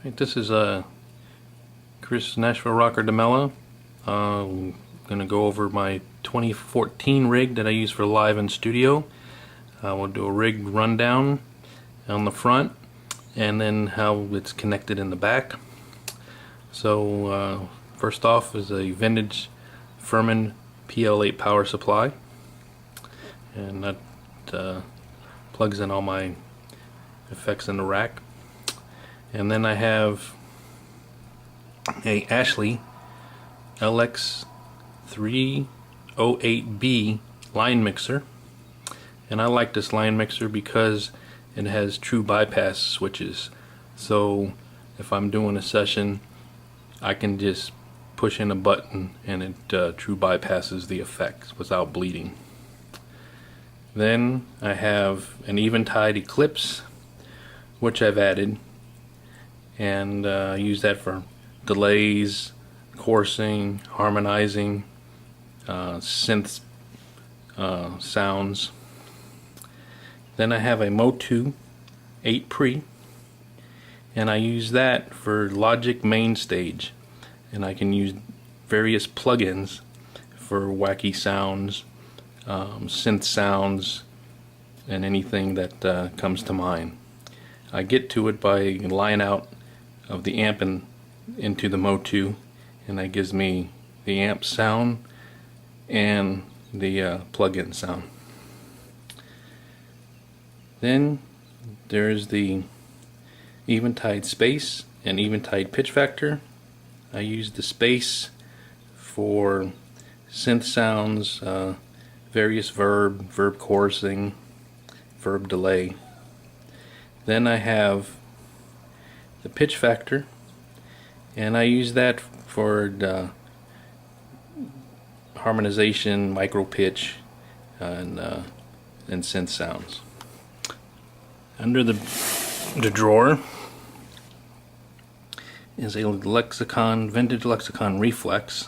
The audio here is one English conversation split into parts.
Right, this is Chris Nashvillerocker DiMella. I'm gonna go over my 2014 rig that I use for live in studio. We'll do a rig rundown on the front and then how it's connected in the back. So first off is a vintage Furman PL8 power supply, and that plugs in all my effects in the rack. And then I have a Ashley LX308B line mixer, and I like this line mixer because it has true bypass switches. So if I'm doing a session, I can just push in a button and it true bypasses the effects without bleeding. Then I have an Eventide Eclipse, which I've added, and use that for delays, coursing, harmonizing, synth sounds. Then I have a Motu 8 Pre, and I use that for Logic main stage, and I can use various plugins for wacky sounds, synth sounds, and anything that comes to mind. I get to it by line out of the amp into the Motu, and that gives me the amp sound and the plug-in sound. Then there's the Eventide Space and Eventide Pitch Factor. I use the Space for synth sounds, various verb chorusing, verb delay. Then I have the Pitch Factor, and I use that for the harmonization, micro pitch, and synth sounds. Under the drawer is a vintage Lexicon Reflex,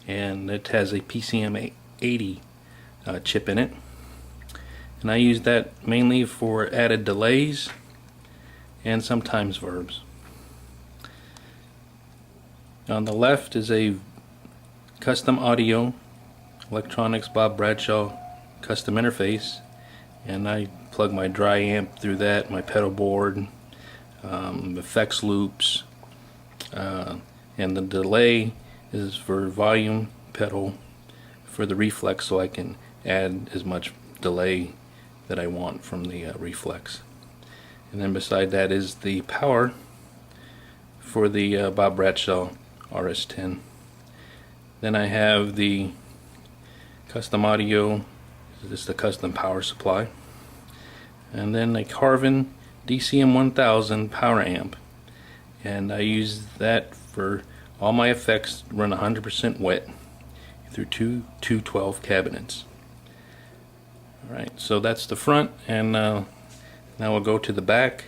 and it has a PCM 80 chip in it, and I use that mainly for added delays and sometimes verbs. On the left is a custom audio electronics Bob Bradshaw custom interface, and I plug my dry amp through that, my pedal board, effects loops, and the delay is for volume pedal for the reflex, so I can add as much delay that I want from the reflex. And then beside that is the power for the Bob Bradshaw RS10. Then I have the custom audio, this is the custom power supply, and then a Carvin DCM 1000 power amp, and I use that for all my effects run 100% wet through two 212 cabinets. Alright, so that's the front, and now we'll go to the back.